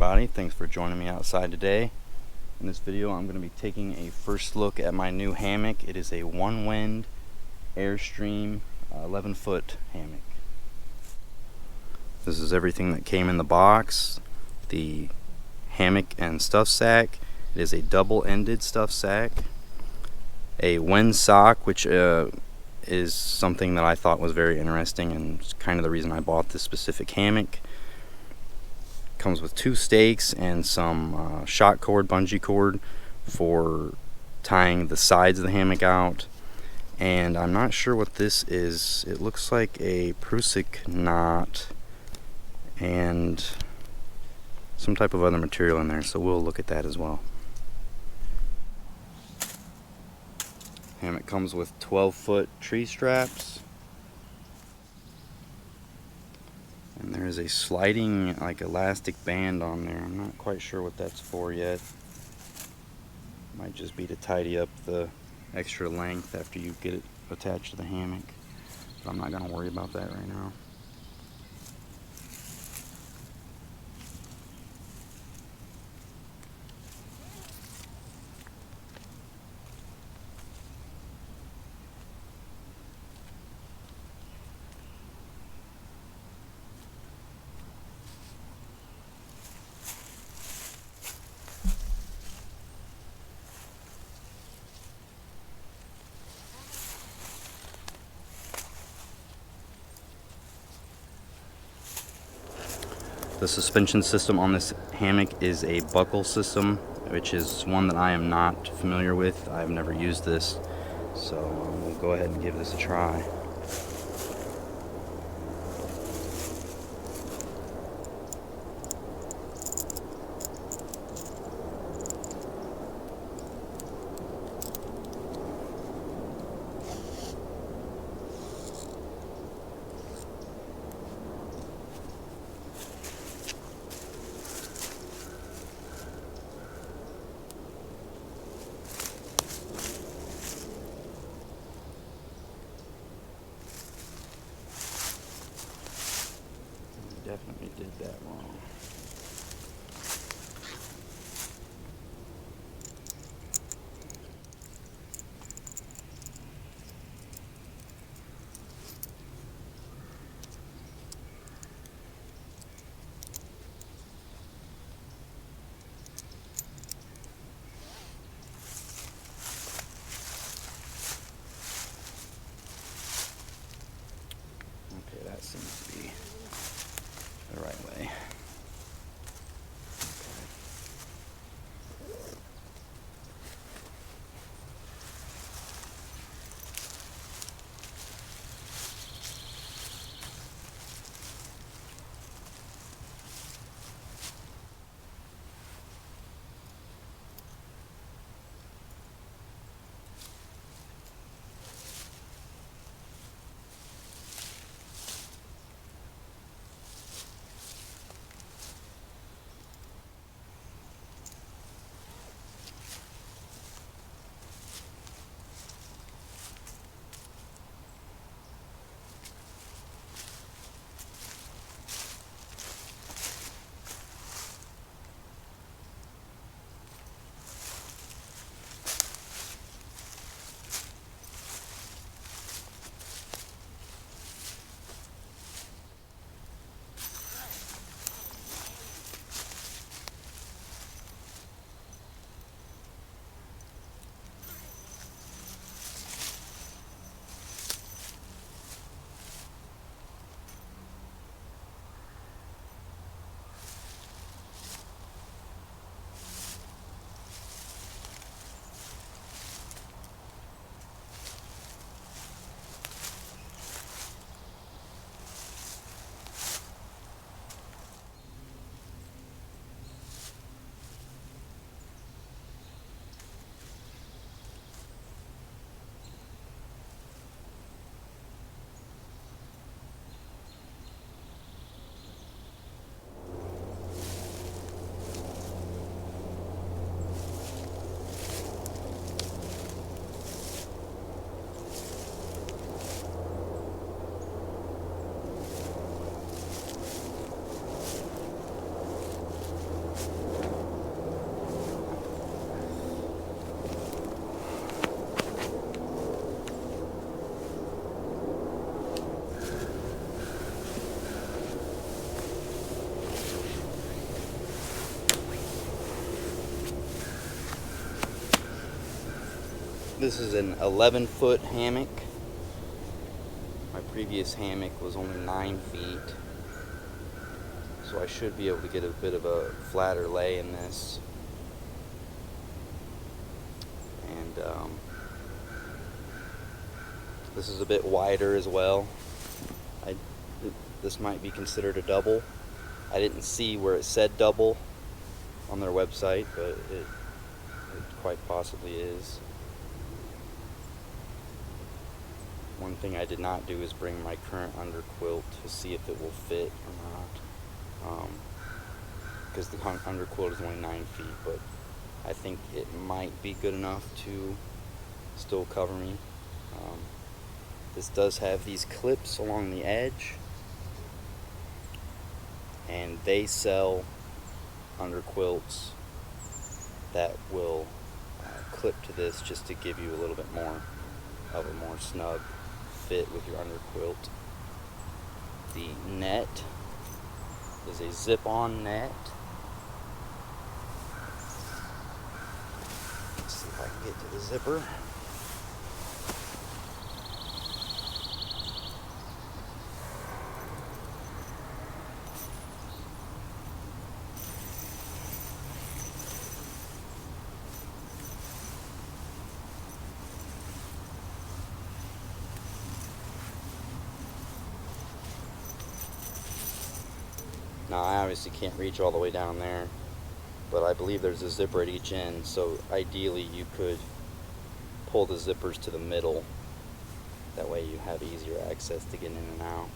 everybody, thanks for joining me outside today. In this video I'm going to be taking a first look at my new hammock. It is a Onewind Airstream 11-foot hammock. This is everything that came in the box. The hammock and stuff sack. It is a double-ended stuff sack. A Windsock, which is something that I thought was very interesting and kind of the reason I bought this specific hammock. Comes with 2 stakes and some shock cord, bungee cord for tying the sides of the hammock out. And I'm not sure what this is. It looks like a Prusik knot and some type of other material in there, so we'll look at that as well. Hammock comes with 12-foot tree straps. And there's a sliding like elastic band on there. I'm not quite sure what that's for yet. Might just be to tidy up the extra length after you get it attached to the hammock. But I'm not going to worry about that right now. The suspension system on this hammock is a buckle system, which is one that I am not familiar with. I've never used this, so we'll go ahead and give this a try. Definitely did that wrong. Okay, that seems to be the right way. This is an 11-foot hammock. My previous hammock was only 9 feet, so I should be able to get a bit of a flatter lay in this. And this is a bit wider as well. This might be considered a double. I didn't see where it said double on their website, but it quite possibly is. One thing I did not do is bring my current underquilt to see if it will fit or not, because the underquilt is only 9 feet, but I think it might be good enough to still cover me. This does have these clips along the edge, and they sell underquilts that will clip to this just to give you a little bit more of a more snug fit with your underquilt. The net is a zip-on net. Let's see if I can get to the zipper. Now, I obviously can't reach all the way down there, but I believe there's a zipper at each end, so ideally you could pull the zippers to the middle. That way you have easier access to get in and out.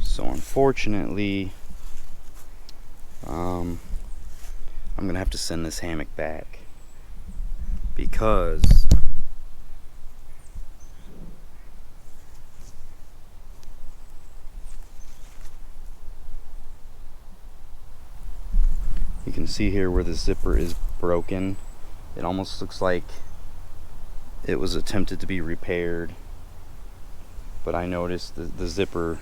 So unfortunately, I'm gonna have to send this hammock back because you can see here where the zipper is broken. It almost looks like it was attempted to be repaired, but I noticed the zipper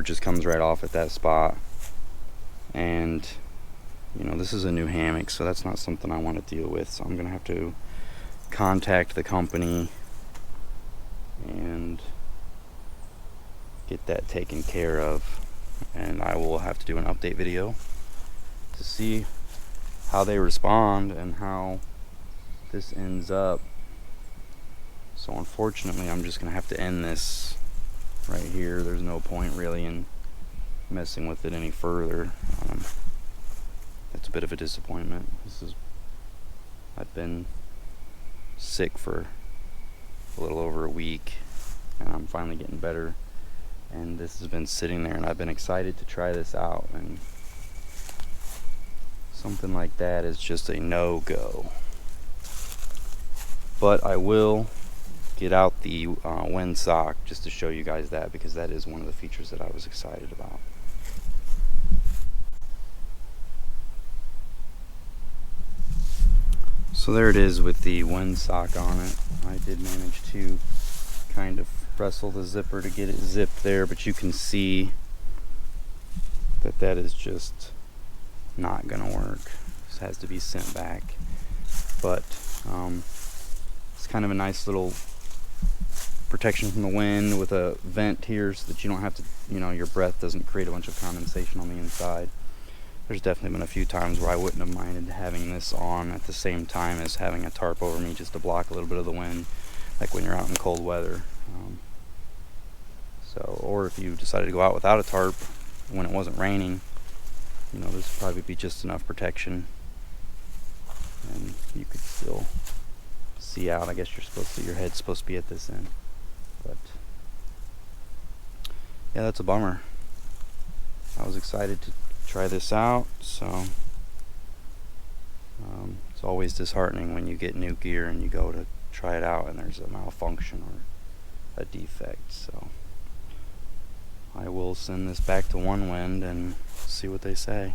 just comes right off at that spot. And you know, this is a new hammock, so that's not something I want to deal with, so I'm gonna have to contact the company and get that taken care of, and I will have to do an update video to see how they respond and how this ends up. So unfortunately, I'm just gonna have to end this right here. There's no point really in messing with it any further. It's a bit of a disappointment. I've been sick for a little over a week, and I'm finally getting better, and this has been sitting there, and I've been excited to try this out, and something like that is just a no-go. But I will get out the Windsock just to show you guys that, because that is one of the features that I was excited about. So there it is with the Windsock on it. I did manage to kind of wrestle the zipper to get it zipped there, but you can see that is just not gonna work. This has to be sent back. But it's kind of a nice little protection from the wind with a vent here so that you don't have to, your breath doesn't create a bunch of condensation on the inside. There's definitely been a few times where I wouldn't have minded having this on at the same time as having a tarp over me just to block a little bit of the wind, like when you're out in cold weather. Or if you decided to go out without a tarp when it wasn't raining, this would probably be just enough protection, and you could still see out. I guess your head's supposed to be at this end, but yeah, that's a bummer. I was excited to try this out, so it's always disheartening when you get new gear and you go to try it out and there's a malfunction or a defect. So I will send this back to Onewind and see what they say.